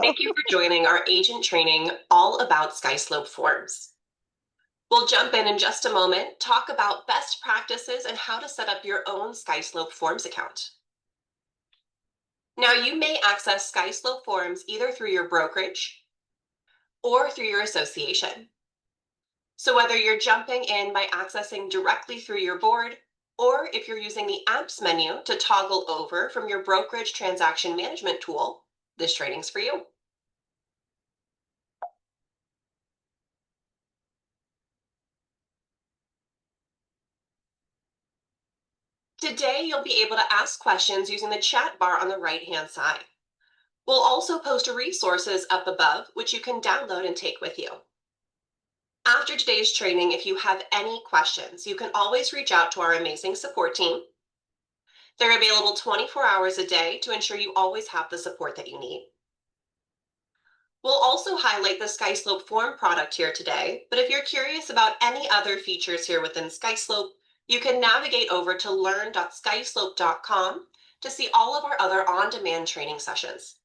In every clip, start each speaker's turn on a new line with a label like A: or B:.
A: Thank you for joining our agent training all about SkySlope forms. We'll jump in just a moment, talk about best practices and how to set up your own SkySlope forms account. Now, you may access SkySlope forms either through your brokerage or through your association. So whether you're jumping in by accessing directly through your board, or if you're using the apps menu to toggle over from your brokerage transaction management tool, this training's for you. Today, you'll be able to ask questions using the chat bar on the right-hand side. We'll also post resources up above, which you can download and take with you. After today's training, if you have any questions, you can always reach out to our amazing support team. They're available 24 hours a day to ensure you always have the support that you need. We'll also highlight the SkySlope form product here today, but if you're curious about any other features here within SkySlope, you can navigate over to learn.skyslope.com to see all of our other on-demand training sessions.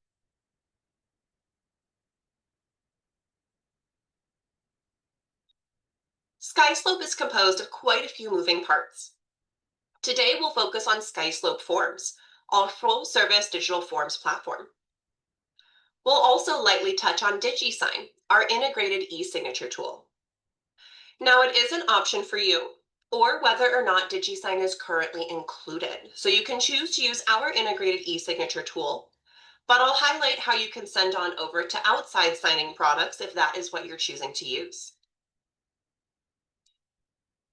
A: SkySlope is composed of quite a few moving parts. Today, we'll focus on SkySlope Forms, our full-service digital forms platform. We'll also lightly touch on DigiSign, our integrated e-signature tool. Now, it is an option for you, or whether or not DigiSign is currently included. So you can choose to use our integrated e-signature tool, but I'll highlight how you can send on over to outside signing products if that is what you're choosing to use.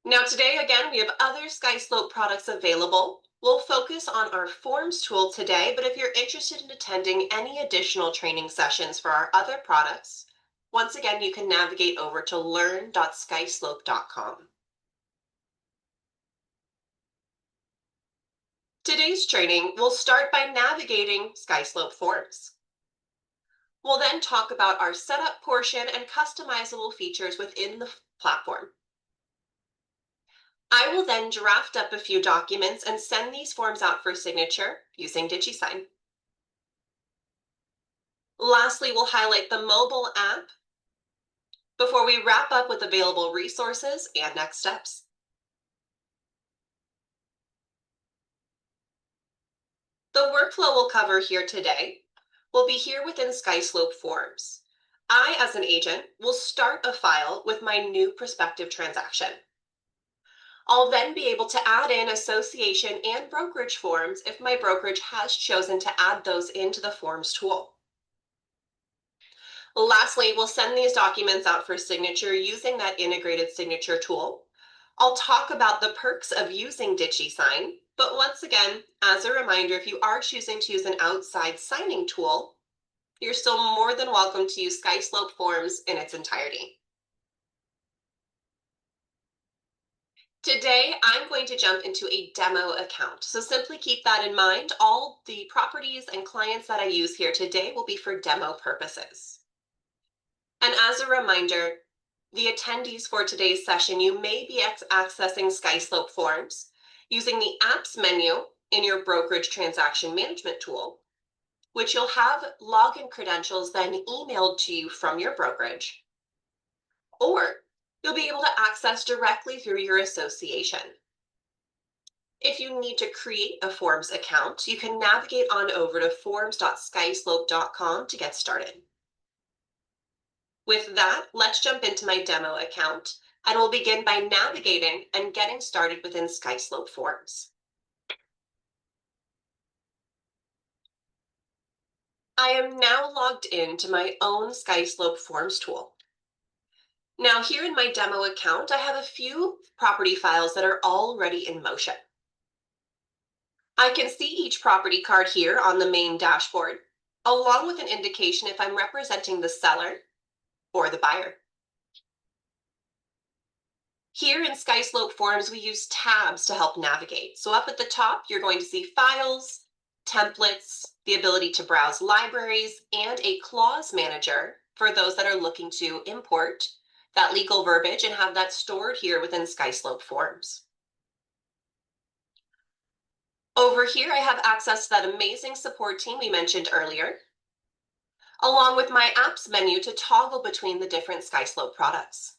A: Now today, again, we have other SkySlope products available. We'll focus on our forms tool today, but if you're interested in attending any additional training sessions for our other products, once again, you can navigate over to learn.skyslope.com. Today's training will start by navigating SkySlope forms. We'll then talk about our setup portion and customizable features within the platform. I will then draft up a few documents and send these forms out for signature using DigiSign. Lastly, we'll highlight the mobile app before we wrap up with available resources and next steps. The workflow we'll cover here today will be here within SkySlope Forms. I, as an agent, will start a file with my new prospective transaction. I'll then be able to add in association and brokerage forms if my brokerage has chosen to add those into the Forms tool. Lastly, we'll send these documents out for signature using that integrated signature tool. I'll talk about the perks of using DigiSign, but once again, as a reminder, if you are choosing to use an outside signing tool, you're still more than welcome to use SkySlope Forms in its entirety. Today, I'm going to jump into a demo account. So simply keep that in mind. All the properties and clients that I use here today will be for demo purposes. And as a reminder, the attendees for today's session, you may be accessing SkySlope Forms using the apps menu in your brokerage transaction management tool, which you'll have login credentials then emailed to you from your brokerage, or you'll be able to access directly through your association. If you need to create a Forms account, you can navigate on over to forms.skyslope.com to get started. With that, let's jump into my demo account, and we'll begin by navigating and getting started within SkySlope Forms. I am now logged into my own SkySlope Forms tool. Now here in my demo account, I have a few property files that are already in motion. I can see each property card here on the main dashboard, along with an indication if I'm representing the seller or the buyer. Here in SkySlope Forms, we use tabs to help navigate. So up at the top, you're going to see files, templates, the ability to browse libraries, and a clause manager for those that are looking to import that legal verbiage and have that stored here within SkySlope Forms. Over here, I have access to that amazing support team we mentioned earlier. along with my apps menu to toggle between the different SkySlope products.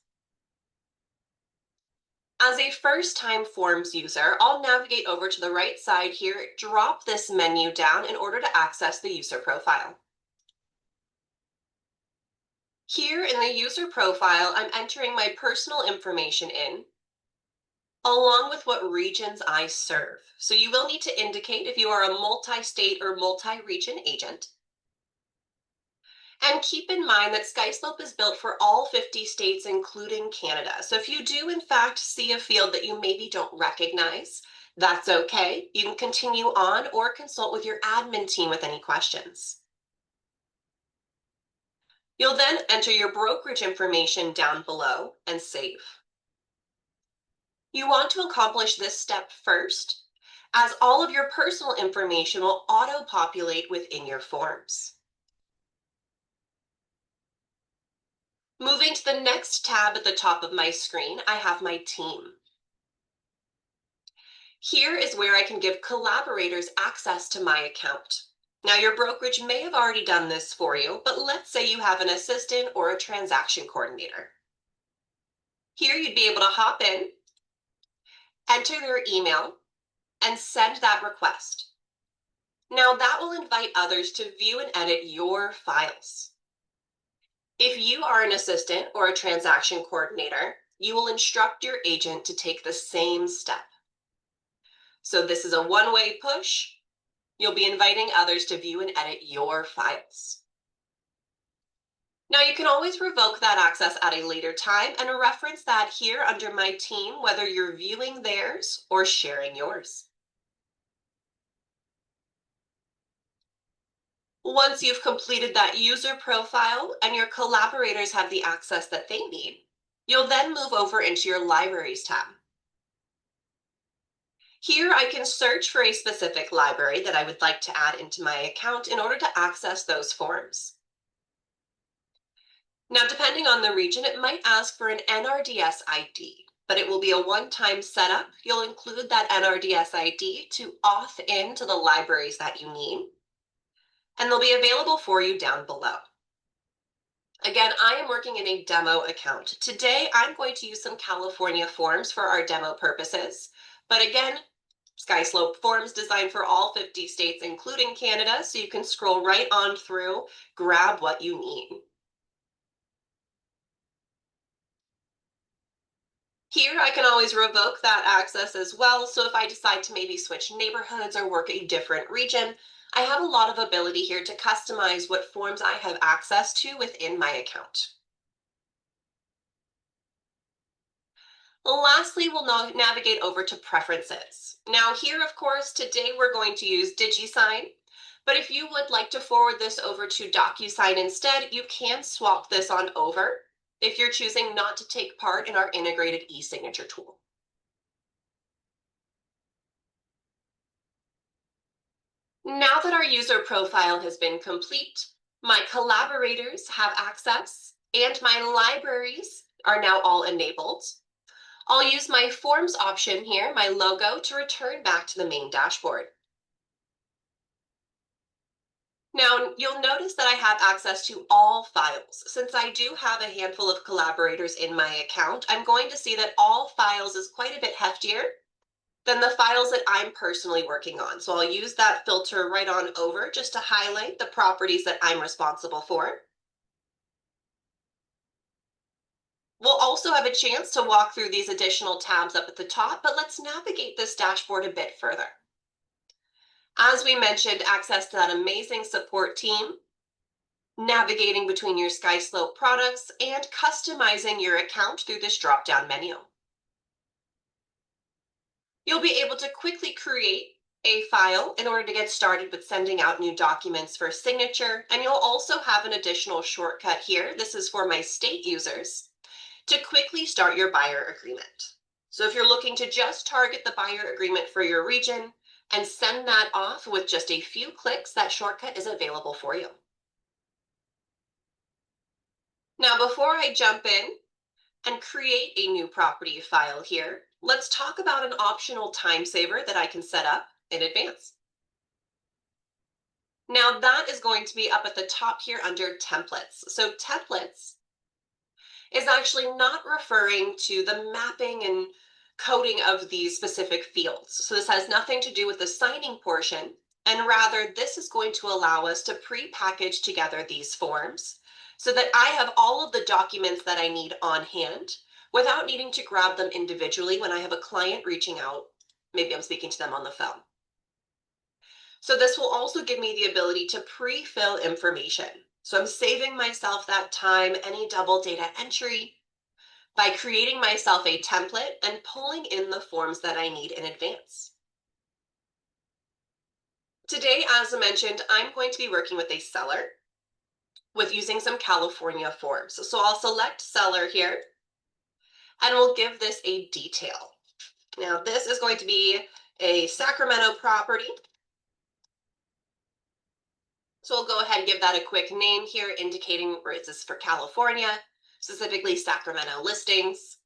A: As a first-time Forms user, I'll navigate over to the right side here, drop this menu down in order to access the user profile. Here in the user profile, I'm entering my personal information in, along with what regions I serve. So you will need to indicate if you are a multi-state or multi-region agent. And keep in mind that SkySlope is built for all 50 states, including Canada. So if you do, in fact, see a field that you maybe don't recognize, that's okay. You can continue on or consult with your admin team with any questions. You'll then enter your brokerage information down below and save. You want to accomplish this step first, as all of your personal information will auto-populate within your forms. Moving to the next tab at the top of my screen, I have my team. Here is where I can give collaborators access to my account. Now, your brokerage may have already done this for you, but let's say you have an assistant or a transaction coordinator. Here you'd be able to hop in, enter their email, and send that request. Now, that will invite others to view and edit your files. If you are an assistant or a transaction coordinator, you will instruct your agent to take the same step. So this is a one-way push. You'll be inviting others to view and edit your files. Now you can always revoke that access at a later time and reference that here under my team, whether you're viewing theirs or sharing yours. Once you've completed that user profile and your collaborators have the access that they need, you'll then move over into your Libraries tab. Here I can search for a specific library that I would like to add into my account in order to access those forms. Now, depending on the region, it might ask for an NRDS ID, but it will be a one-time setup. You'll include that NRDS ID to auth in to the libraries that you need, and they'll be available for you down below. Again, I am working in a demo account. Today, I'm going to use some California forms for our demo purposes. But again, SkySlope forms designed for all 50 states, including Canada, so you can scroll right on through, grab what you need. Here, I can always revoke that access as well. So if I decide to maybe switch neighborhoods or work a different region, I have a lot of ability here to customize what forms I have access to within my account. Lastly, we'll now navigate over to preferences. Now here, of course, today we're going to use DigiSign, but if you would like to forward this over to DocuSign instead, you can swap this on over if you're choosing not to take part in our integrated e-signature tool. Now that our user profile has been complete, my collaborators have access and my libraries are now all enabled. I'll use my Forms option here, my logo, to return back to the main dashboard. Now, you'll notice that I have access to all files. Since I do have a handful of collaborators in my account, I'm going to see that all files is quite a bit heftier than the files that I'm personally working on. So I'll use that filter right on over just to highlight the properties that I'm responsible for. We'll also have a chance to walk through these additional tabs up at the top, but let's navigate this dashboard a bit further. As we mentioned, access to that amazing support team, navigating between your SkySlope products, and customizing your account through this drop-down menu. You'll be able to quickly create a file in order to get started with sending out new documents for signature, and you'll also have an additional shortcut here. This is for my state users to quickly start your buyer agreement. So if you're looking to just target the buyer agreement for your region and send that off with just a few clicks, that shortcut is available for you. Now, before I jump in and create a new property file here, let's talk about an optional time saver that I can set up in advance. Now that is going to be up at the top here under templates. So templates is actually not referring to the mapping and coding of these specific fields. So this has nothing to do with the signing portion, and rather this is going to allow us to pre-package together these forms so that I have all of the documents that I need on hand without needing to grab them individually when I have a client reaching out. Maybe I'm speaking to them on the phone. So this will also give me the ability to pre-fill information. So I'm saving myself that time, any double data entry, by creating myself a template and pulling in the forms that I need in advance. Today, as I mentioned, I'm going to be working with a seller with using some California forms. So I'll select seller here and we'll give this a detail. Now this is going to be a Sacramento property. So we'll go ahead and give that a quick name here, indicating where this is for California, specifically Sacramento listings.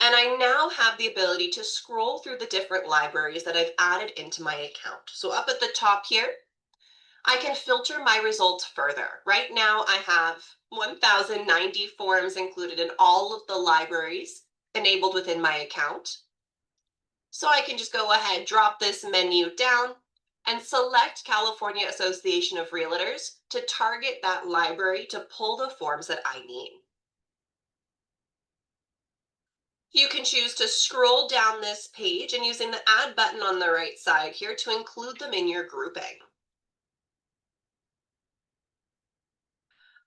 A: And I now have the ability to scroll through the different libraries that I've added into my account. So up at the top here, I can filter my results further. Right now I have 1,090 forms included in all of the libraries enabled within my account. So I can just go ahead, drop this menu down and select California Association of Realtors to target that library to pull the forms that I need. You can choose to scroll down this page and using the add button on the right side here to include them in your grouping.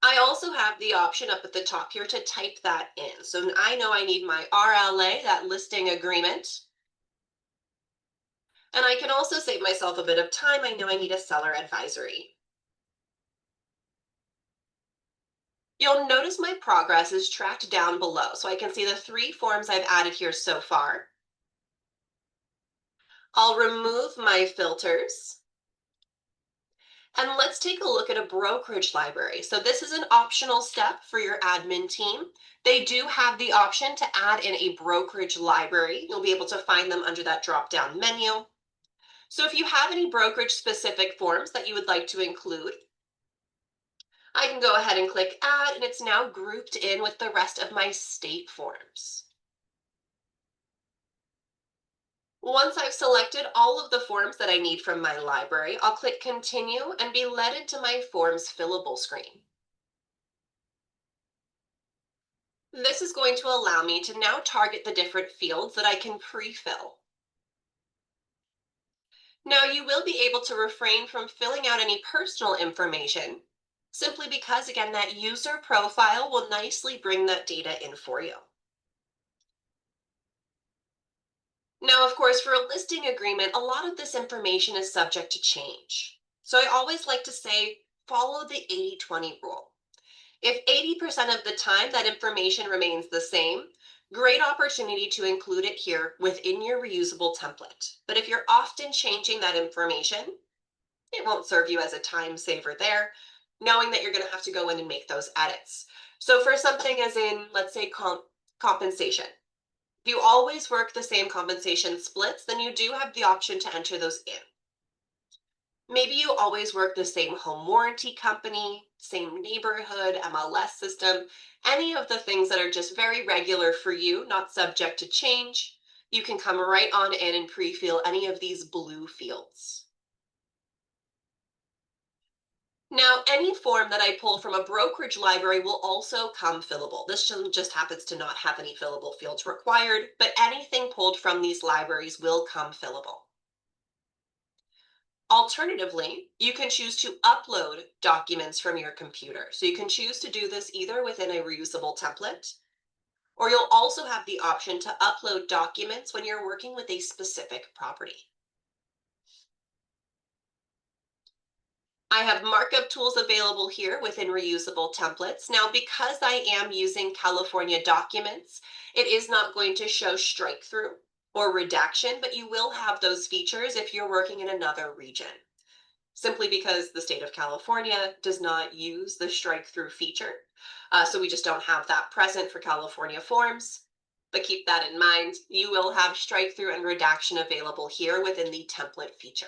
A: I also have the option up at the top here to type that in. So I know I need my RLA, that listing agreement. And I can also save myself a bit of time. I know I need a seller advisory. You'll notice my progress is tracked down below. So I can see the 3 forms I've added here so far. I'll remove my filters. And let's take a look at a brokerage library. So this is an optional step for your admin team. They do have the option to add in a brokerage library. You'll be able to find them under that drop-down menu. So if you have any brokerage specific forms that you would like to include, I can go ahead and click add, and it's now grouped in with the rest of my state forms. Once I've selected all of the forms that I need from my library, I'll click continue and be led into my forms fillable screen. This is going to allow me to now target the different fields that I can pre-fill. Now you will be able to refrain from filling out any personal information simply because, again, that user profile will nicely bring that data in for you. Now, of course, for a listing agreement, a lot of this information is subject to change. So I always like to say, follow the 80-20 rule. If 80% of the time that information remains the same, great opportunity to include it here within your reusable template. But if you're often changing that information, it won't serve you as a time saver there, knowing that you're going to have to go in and make those edits. So for something as in, let's say, compensation, if you always work the same compensation splits, then you do have the option to enter those in. Maybe you always work the same home warranty company, same neighborhood, MLS system, any of the things that are just very regular for you, not subject to change. You can come right on in and pre-fill any of these blue fields. Now, any form that I pull from a brokerage library will also come fillable. This just happens to not have any fillable fields required, but anything pulled from these libraries will come fillable. Alternatively, you can choose to upload documents from your computer. So you can choose to do this either within a reusable template, or you'll also have the option to upload documents when you're working with a specific property. I have markup tools available here within reusable templates. Now, because I am using California documents, it is not going to show strike through or redaction, but you will have those features if you're working in another region. Simply because the state of California does not use the strike through feature. So we just don't have that present for California forms. But keep that in mind. You will have strike through and redaction available here within the template feature.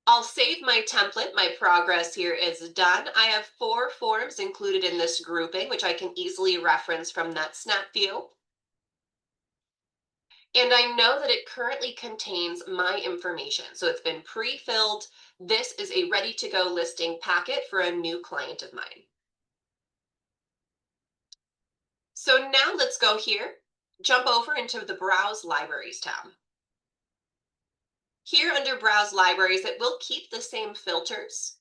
A: I'll save my template. My progress here is done. I have 4 forms included in this grouping, which I can easily reference from that snap view. And I know that it currently contains my information. So it's been pre-filled. This is a ready to go listing packet for a new client of mine. So now let's go here, jump over into the Browse Libraries tab. Here under Browse Libraries, it will keep the same filters,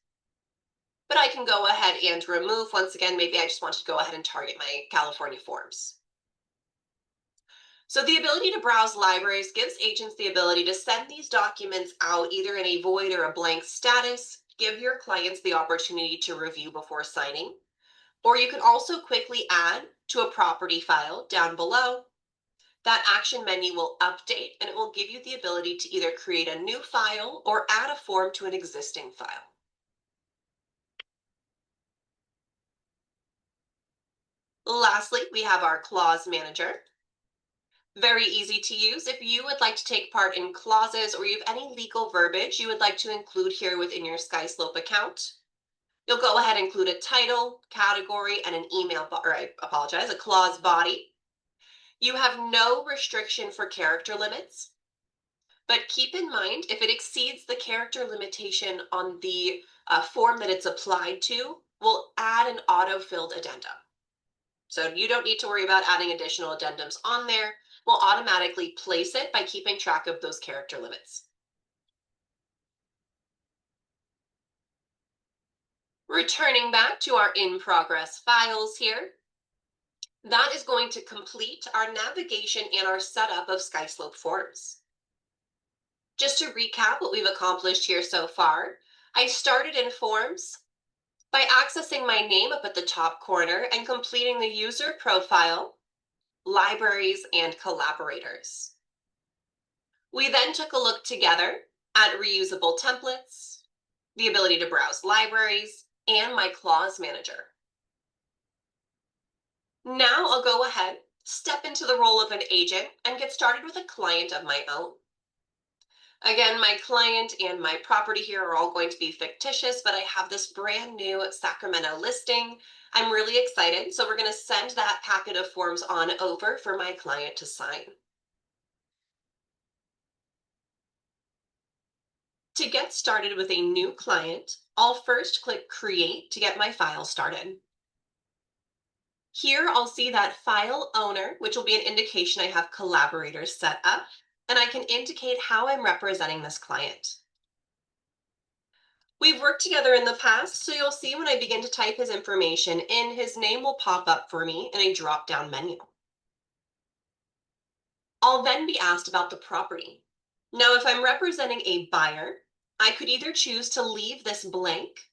A: but I can go ahead and remove. Once again, maybe I just want to go ahead and target my California forms. So the ability to browse libraries gives agents the ability to send these documents out either in a void or a blank status, give your clients the opportunity to review before signing, or you can also quickly add to a property file down below. That action menu will update and it will give you the ability to either create a new file or add a form to an existing file. Lastly, we have our clause manager. Very easy to use. If you would like to take part in clauses or you have any legal verbiage you would like to include here within your SkySlope account, you'll go ahead and include a title, category, and an email, or I apologize, a clause body. You have no restriction for character limits, but keep in mind if it exceeds the character limitation on the form that it's applied to, we'll add an auto-filled addendum. So you don't need to worry about adding additional addendums on there. We'll automatically place it by keeping track of those character limits. Returning back to our in-progress files here, that is going to complete our navigation and our setup of SkySlope forms. Just to recap what we've accomplished here so far, I started in forms by accessing my name up at the top corner and completing the user profile, libraries, and collaborators. We then took a look together at reusable templates, the ability to browse libraries, and my clause manager. Now I'll go ahead, step into the role of an agent, and get started with a client of my own. Again, my client and my property here are all going to be fictitious, but I have this brand new Sacramento listing. I'm really excited. So we're going to send that packet of forms on over for my client to sign. To get started with a new client, I'll first click Create to get my file started. Here I'll see that file owner, which will be an indication I have collaborators set up, and I can indicate how I'm representing this client. We've worked together in the past, so you'll see when I begin to type his information in, his name will pop up for me in a drop-down menu. I'll then be asked about the property. Now, if I'm representing a buyer, I could either choose to leave this blank,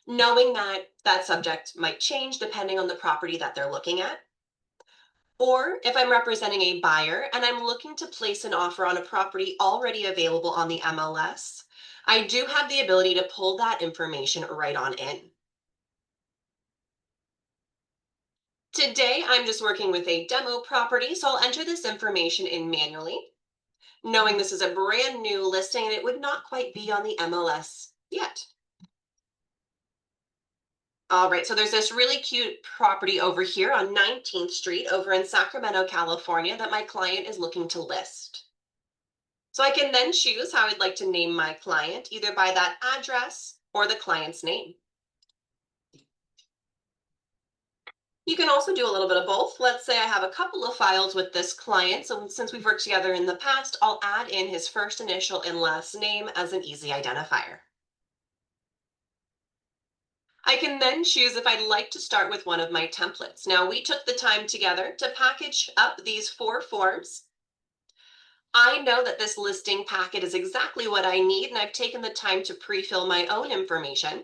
A: knowing that that subject might change depending on the property that they're looking at. Or if I'm representing a buyer and I'm looking to place an offer on a property already available on the MLS, I do have the ability to pull that information right on in. Today, I'm just working with a demo property, so I'll enter this information in manually, knowing this is a brand new listing and it would not quite be on the MLS yet. All right, so there's this really cute property over here on 19th Street over in Sacramento, California that my client is looking to list. So I can then choose how I'd like to name my client, either by that address or the client's name. You can also do a little bit of both. Let's say I have a couple of files with this client. So since we've worked together in the past, I'll add in his first initial and last name as an easy identifier. I can then choose if I'd like to start with one of my templates. Now, we took the time together to package up these 4 forms. I know that this listing packet is exactly what I need, and I've taken the time to pre-fill my own information.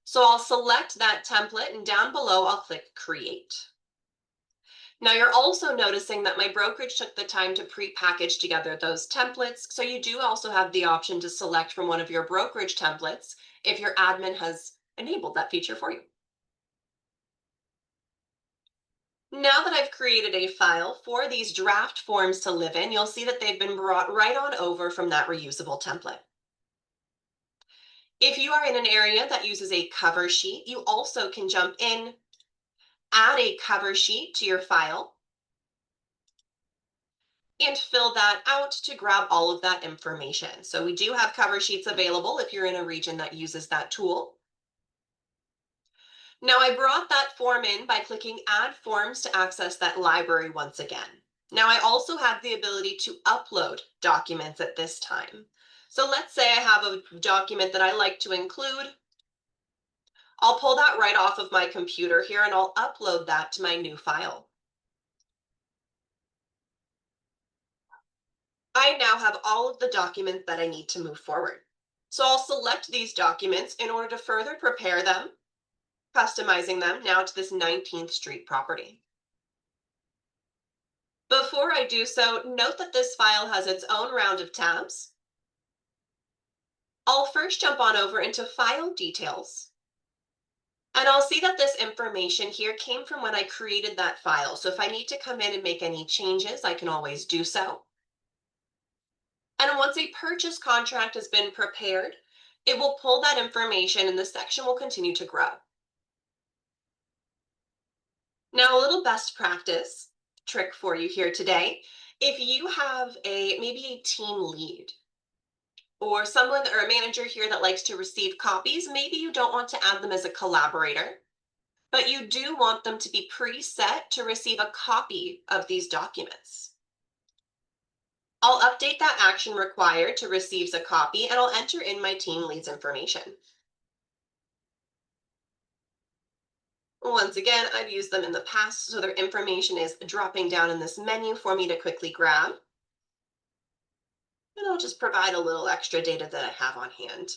A: So I'll select that template, and down below, I'll click Create. Now you're also noticing that my brokerage took the time to pre-package together those templates. So you do also have the option to select from one of your brokerage templates if your admin has enabled that feature for you. Now that I've created a file for these draft forms to live in, you'll see that they've been brought right on over from that reusable template. If you are in an area that uses a cover sheet, you also can jump in, add a cover sheet to your file, and fill that out to grab all of that information. So we do have cover sheets available if you're in a region that uses that tool. Now I brought that form in by clicking Add Forms to access that library once again. Now I also have the ability to upload documents at this time. So let's say I have a document that I like to include. I'll pull that right off of my computer here and I'll upload that to my new file. I now have all of the documents that I need to move forward. So I'll select these documents in order to further prepare them, customizing them now to this 19th Street property. Before I do so, note that this file has its own round of tabs. I'll first jump on over into File Details. And I'll see that this information here came from when I created that file. So if I need to come in and make any changes, I can always do so. And once a purchase contract has been prepared, it will pull that information and the section will continue to grow. Now, a little best practice trick for you here today. If you have maybe a team lead or someone or a manager here that likes to receive copies, maybe you don't want to add them as a collaborator, but you do want them to be preset to receive a copy of these documents. I'll update that action required to receive a copy and I'll enter in my team lead's information. Once again, I've used them in the past, so their information is dropping down in this menu for me to quickly grab. And I'll just provide a little extra data that I have on hand.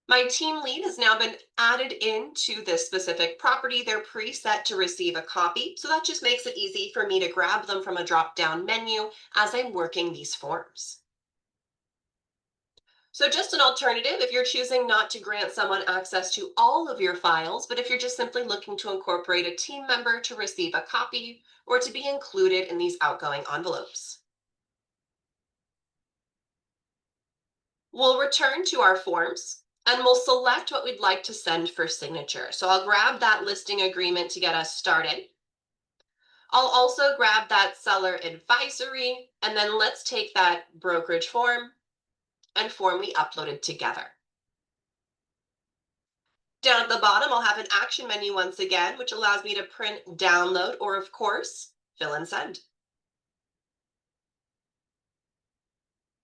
A: My team lead has now been added into this specific property. They're preset to receive a copy, so that just makes it easy for me to grab them from a drop-down menu as I'm working these forms. So just an alternative if you're choosing not to grant someone access to all of your files, but if you're just simply looking to incorporate a team member to receive a copy or to be included in these outgoing envelopes. We'll return to our forms and we'll select what we'd like to send for signature. So I'll grab that listing agreement to get us started. I'll also grab that seller advisory, and then let's take that brokerage form and form we uploaded together. Down at the bottom, I'll have an action menu once again, which allows me to print, download, or of course, fill and send.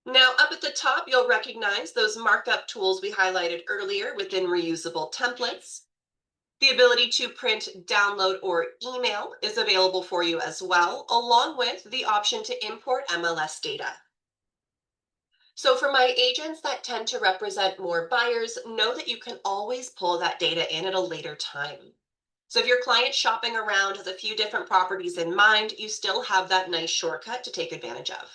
A: Now, up at the top, you'll recognize those markup tools we highlighted earlier within reusable templates. The ability to print, download, or email is available for you as well, along with the option to import MLS data. So for my agents that tend to represent more buyers, know that you can always pull that data in at a later time. So if your client shopping around has a few different properties in mind, you still have that nice shortcut to take advantage of.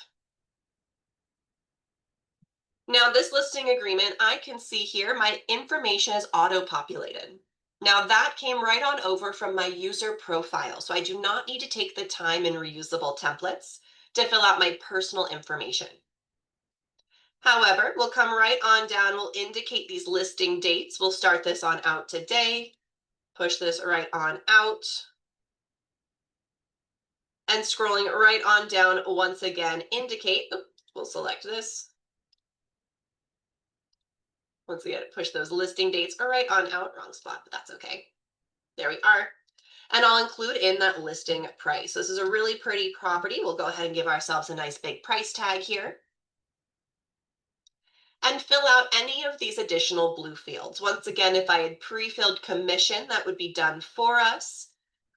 A: Now this listing agreement, I can see here my information is auto-populated. Now that came right on over from my user profile, so I do not need to take the time in reusable templates to fill out my personal information. However, we'll come right on down, we'll indicate these listing dates. We'll start this on out today, push this right on out, and scrolling right on down once again, indicate, we'll select this. Once again, push those listing dates right on out, wrong spot, but that's okay. There we are. And I'll include in that listing price. This is a really pretty property. We'll go ahead and give ourselves a nice big price tag here. And fill out any of these additional blue fields. Once again, if I had pre-filled commission, that would be done for us.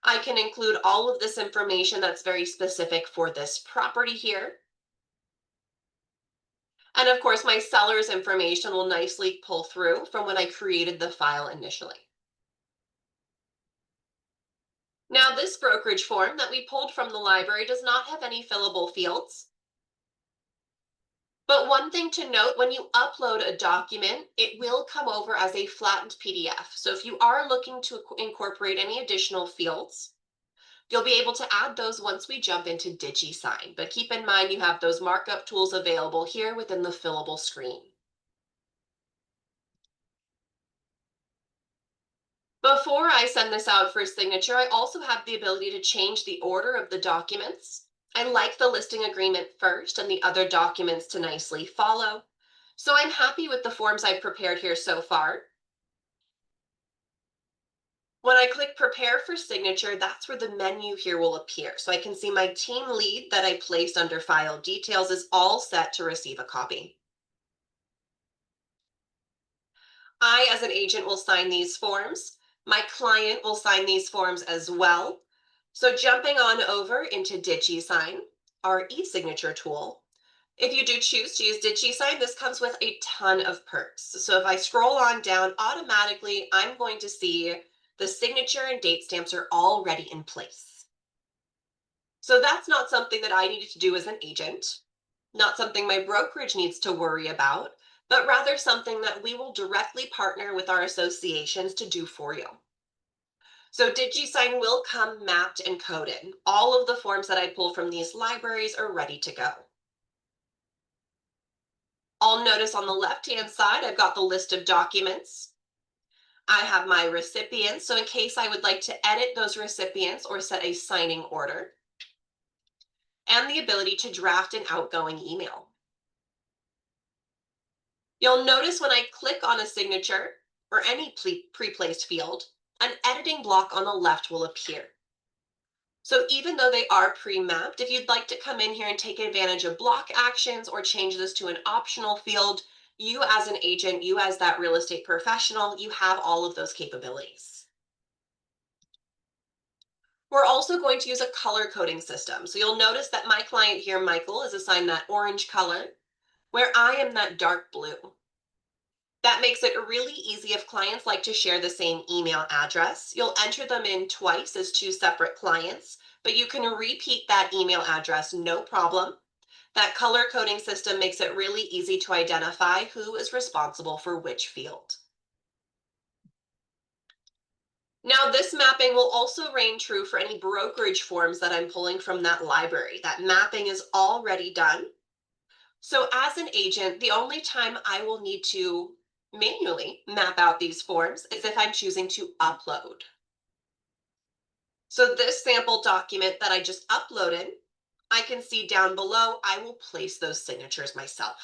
A: I can include all of this information that's very specific for this property here. And of course, my seller's information will nicely pull through from when I created the file initially. Now, this brokerage form that we pulled from the library does not have any fillable fields. But one thing to note, when you upload a document, it will come over as a flattened PDF. So if you are looking to incorporate any additional fields, You'll be able to add those once we jump into DigiSign, but keep in mind you have those markup tools available here within the fillable screen. Before I send this out for signature, I also have the ability to change the order of the documents. I like the listing agreement first and the other documents to nicely follow. So I'm happy with the forms I've prepared here so far. When I click prepare for signature, that's where the menu here will appear. So I can see my team lead that I placed under file details is all set to receive a copy. I, as an agent, will sign these forms. My client will sign these forms as well. So jumping on over into DigiSign, our e-signature tool. If you do choose to use DigiSign, this comes with a ton of perks. So if I scroll on down, automatically I'm going to see the signature and date stamps are already in place. So that's not something that I needed to do as an agent, not something my brokerage needs to worry about, but rather something that we will directly partner with our associations to do for you. So DigiSign will come mapped and coded. All of the forms that I pull from these libraries are ready to go. I'll notice on the left-hand side, I've got the list of documents. I have my recipients, so in case I would like to edit those recipients or set a signing order, and the ability to draft an outgoing email. You'll notice when I click on a signature or any pre-placed field, an editing block on the left will appear. So even though they are pre-mapped, if you'd like to come in here and take advantage of block actions or change this to an optional field, you as an agent, you as that real estate professional, you have all of those capabilities. We're also going to use a color coding system. So you'll notice that my client here, Michael, is assigned that orange color, where I am that dark blue. That makes it really easy if clients like to share the same email address. You'll enter them in twice as two separate clients, but you can repeat that email address, no problem. That color coding system makes it really easy to identify who is responsible for which field. Now, this mapping will also reign true for any brokerage forms that I'm pulling from that library. That mapping is already done. So as an agent, the only time I will need to manually map out these forms is if I'm choosing to upload. So this sample document that I just uploaded, I can see down below, I will place those signatures myself.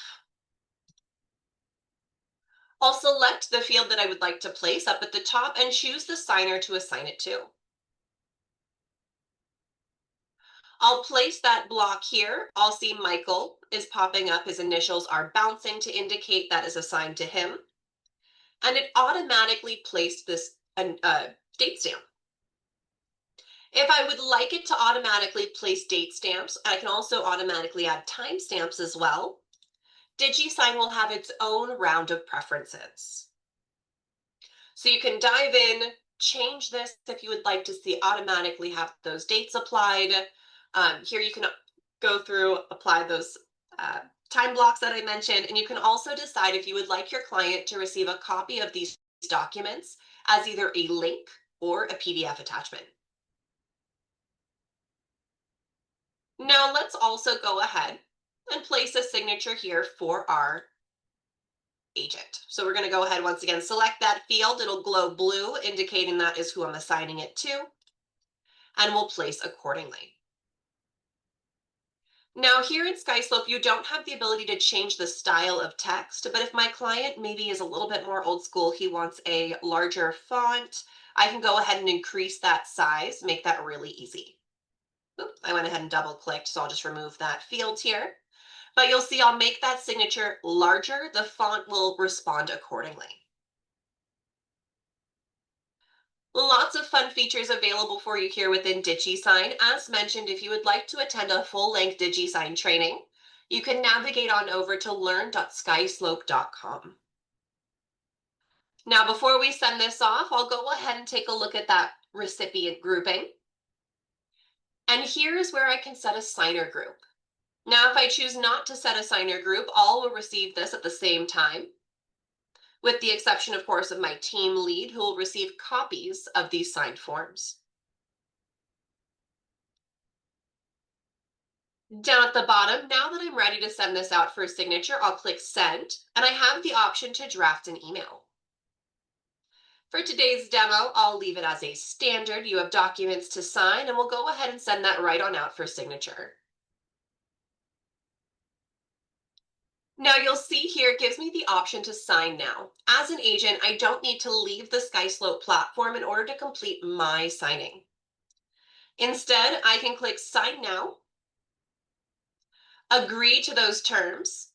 A: I'll select the field that I would like to place up at the top and choose the signer to assign it to. I'll place that block here. I'll see Michael is popping up. His initials are bouncing to indicate that is assigned to him. And it automatically placed this date stamp. If I would like it to automatically place date stamps, I can also automatically add timestamps as well. DigiSign will have its own round of preferences. So you can dive in, change this if you would like to see automatically have those dates applied. Here you can go through, apply those time blocks that I mentioned, and you can also decide if you would like your client to receive a copy of these documents as either a link or a PDF attachment. Now let's also go ahead and place a signature here for our agent. So we're going to go ahead once again, select that field. It'll glow blue, indicating that is who I'm assigning it to, and we'll place accordingly. Now here in SkySlope, you don't have the ability to change the style of text, but if my client maybe is a little bit more old school, he wants a larger font, I can go ahead and increase that size, make that really easy. Oops, I went ahead and double clicked, so I'll just remove that field here. But you'll see I'll make that signature larger. The font will respond accordingly. Lots of fun features available for you here within DigiSign. As mentioned, if you would like to attend a full-length DigiSign training, you can navigate on over to learn.skyslope.com. Now, before we send this off, I'll go ahead and take a look at that recipient grouping. And here is where I can set a signer group. Now, if I choose not to set a signer group, all will receive this at the same time, with the exception, of course, of my team lead, who will receive copies of these signed forms. Down at the bottom, now that I'm ready to send this out for a signature, I'll click send, and I have the option to draft an email. For today's demo, I'll leave it as a standard. You have documents to sign, and we'll go ahead and send that right on out for signature. Now you'll see here it gives me the option to sign now. As an agent, I don't need to leave the SkySlope platform in order to complete my signing. Instead, I can click sign now, agree to those terms,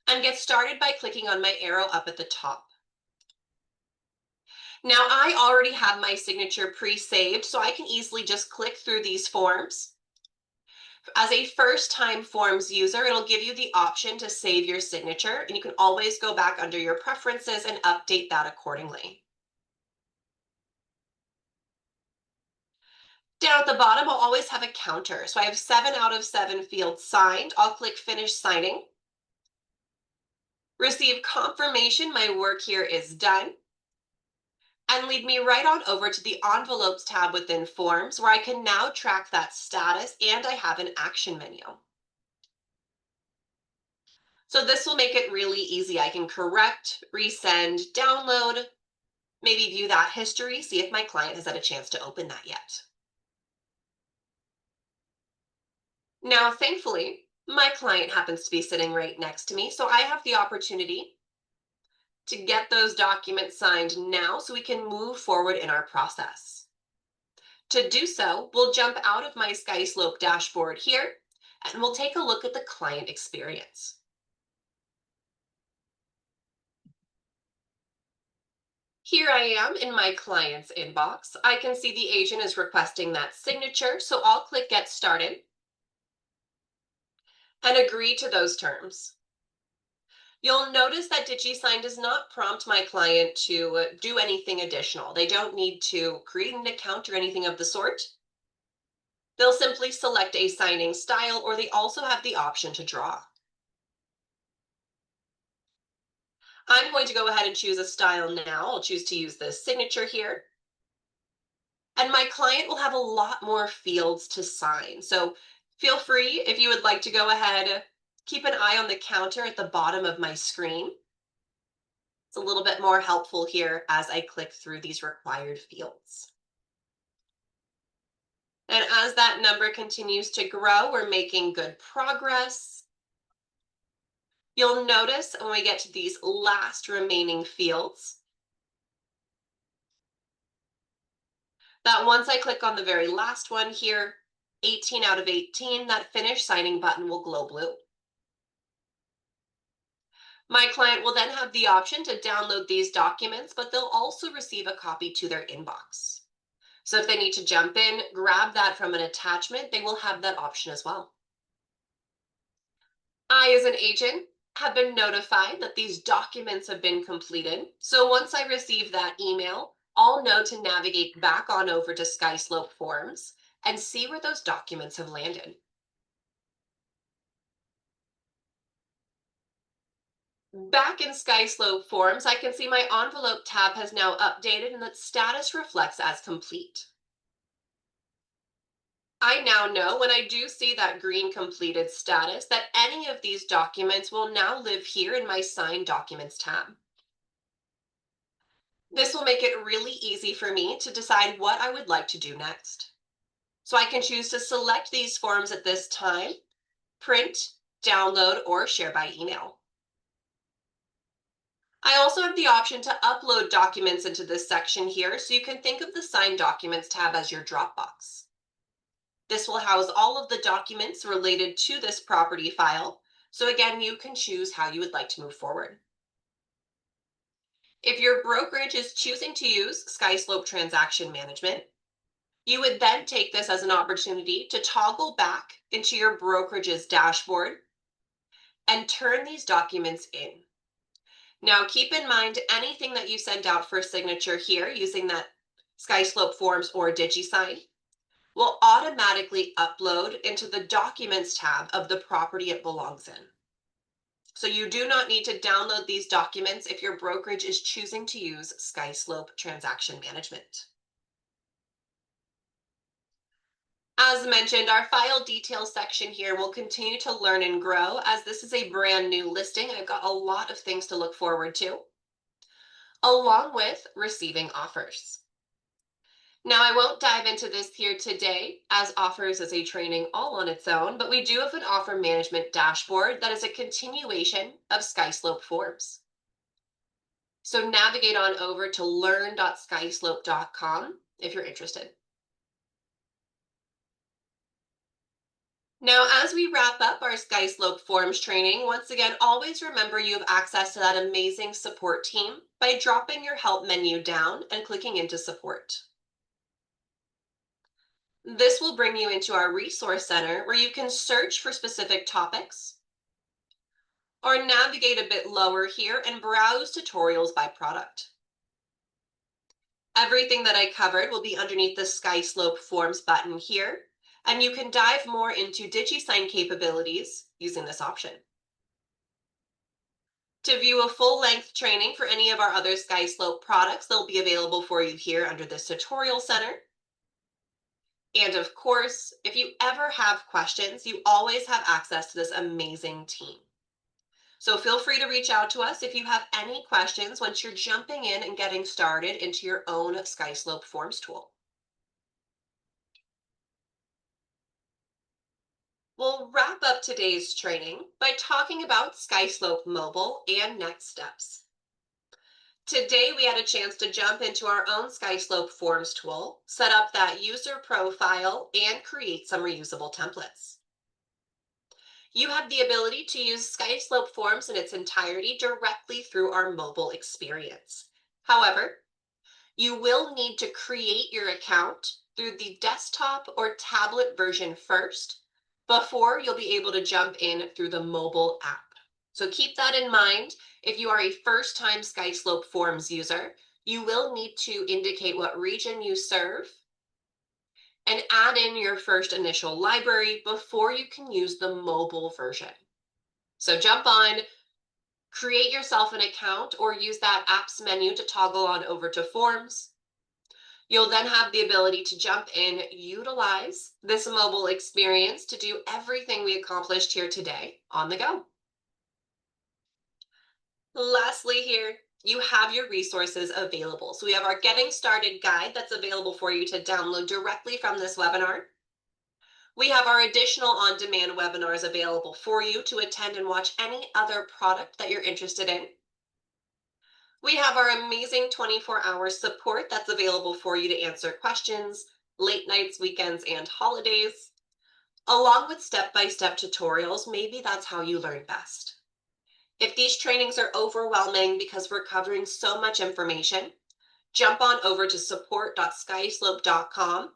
A: and get started by clicking on my arrow up at the top. Now I already have my signature pre-saved, so I can easily just click through these forms. As a first-time forms user, it'll give you the option to save your signature, and you can always go back under your preferences and update that accordingly. Down at the bottom, I'll always have a counter. So I have 7 out of 7 fields signed. I'll click finish signing. Receive confirmation my work here is done. And lead me right on over to the envelopes tab within forms where I can now track that status and I have an action menu. So this will make it really easy. I can correct, resend, download, maybe view that history, see if my client has had a chance to open that yet. Now, thankfully, my client happens to be sitting right next to me, so I have the opportunity to get those documents signed now so we can move forward in our process. To do so, we'll jump out of my SkySlope dashboard here, and we'll take a look at the client experience. Here I am in my client's inbox. I can see the agent is requesting that signature, so I'll click Get Started and agree to those terms. You'll notice that DigiSign does not prompt my client to do anything additional. They don't need to create an account or anything of the sort. They'll simply select a signing style, or they also have the option to draw. I'm going to go ahead and choose a style now. I'll choose to use the signature here. And my client will have a lot more fields to sign. So feel free, if you would like to go ahead, keep an eye on the counter at the bottom of my screen. It's a little bit more helpful here as I click through these required fields. And as that number continues to grow, we're making good progress. You'll notice when we get to these last remaining fields, that once I click on the very last one here, 18 out of 18, that finish signing button will glow blue. My client will then have the option to download these documents, but they'll also receive a copy to their inbox. So if they need to jump in, grab that from an attachment, they will have that option as well. I, as an agent, have been notified that these documents have been completed. So once I receive that email, I'll know to navigate back on over to SkySlope Forms and see where those documents have landed. Back in SkySlope Forms, I can see my envelope tab has now updated and that status reflects as complete. I now know when I do see that green completed status that any of these documents will now live here in my Signed Documents tab. This will make it really easy for me to decide what I would like to do next. So I can choose to select these forms at this time, print, download, or share by email. I also have the option to upload documents into this section here, so you can think of the Signed Documents tab as your Dropbox. This will house all of the documents related to this property file. So again, you can choose how you would like to move forward. If your brokerage is choosing to use SkySlope Transaction Management, you would then take this as an opportunity to toggle back into your brokerage's dashboard and turn these documents in. Now, keep in mind anything that you send out for signature here using that SkySlope Forms or DigiSign will automatically upload into the Documents tab of the property it belongs in. So you do not need to download these documents if your brokerage is choosing to use SkySlope Transaction Management. As mentioned, our file details section here will continue to learn and grow as this is a brand new listing. I've got a lot of things to look forward to, along with receiving offers. Now, I won't dive into this here today, as offers is a training all on its own, but we do have an offer management dashboard that is a continuation of SkySlope forms. So navigate on over to learn.skyslope.com if you're interested. Now, as we wrap up our SkySlope forms training, once again, always remember you have access to that amazing support team by dropping your help menu down and clicking into support. This will bring you into our resource center where you can search for specific topics or navigate a bit lower here and browse tutorials by product. Everything that I covered will be underneath the SkySlope Forms button here, and you can dive more into DigiSign capabilities using this option. To view a full-length training for any of our other SkySlope products, they'll be available for you here under this tutorial center. And of course, if you ever have questions, you always have access to this amazing team. So feel free to reach out to us if you have any questions once you're jumping in and getting started into your own SkySlope Forms tool. We'll wrap up today's training by talking about SkySlope Mobile and next steps. Today, we had a chance to jump into our own SkySlope Forms tool, set up that user profile, and create some reusable templates. You have the ability to use SkySlope Forms in its entirety directly through our mobile experience. However, you will need to create your account through the desktop or tablet version first before you'll be able to jump in through the mobile app. So keep that in mind. If you are a first-time SkySlope Forms user, you will need to indicate what region you serve and add in your first initial library before you can use the mobile version. So jump on, create yourself an account, or use that apps menu to toggle on over to Forms. You'll then have the ability to jump in, utilize this mobile experience to do everything we accomplished here today on the go. Lastly here, you have your resources available. So we have our Getting Started guide that's available for you to download directly from this webinar. We have our additional on-demand webinars available for you to attend and watch any other product that you're interested in. We have our amazing 24-hour support that's available for you to answer questions, late nights, weekends, and holidays, along with step-by-step tutorials. Maybe that's how you learn best. If these trainings are overwhelming because we're covering so much information, jump on over to support.skyslope.com.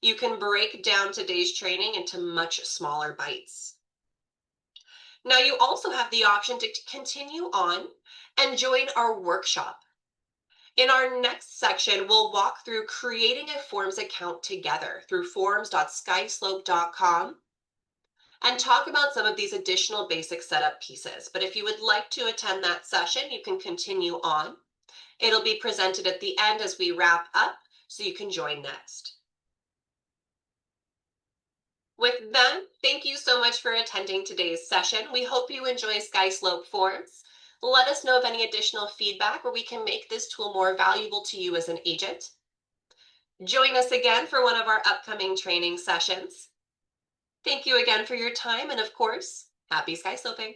A: You can break down today's training into much smaller bites. Now, you also have the option to continue on and join our workshop. In our next section, we'll walk through creating a Forms account together through forms.skyslope.com and talk about some of these additional basic setup pieces. But if you would like to attend that session, you can continue on. It'll be presented at the end as we wrap up, so you can join next. With that, thank you so much for attending today's session. We hope you enjoy SkySlope Forms. Let us know of any additional feedback where we can make this tool more valuable to you as an agent. Join us again for one of our upcoming training sessions. Thank you again for your time, and of course, happy sky sloping.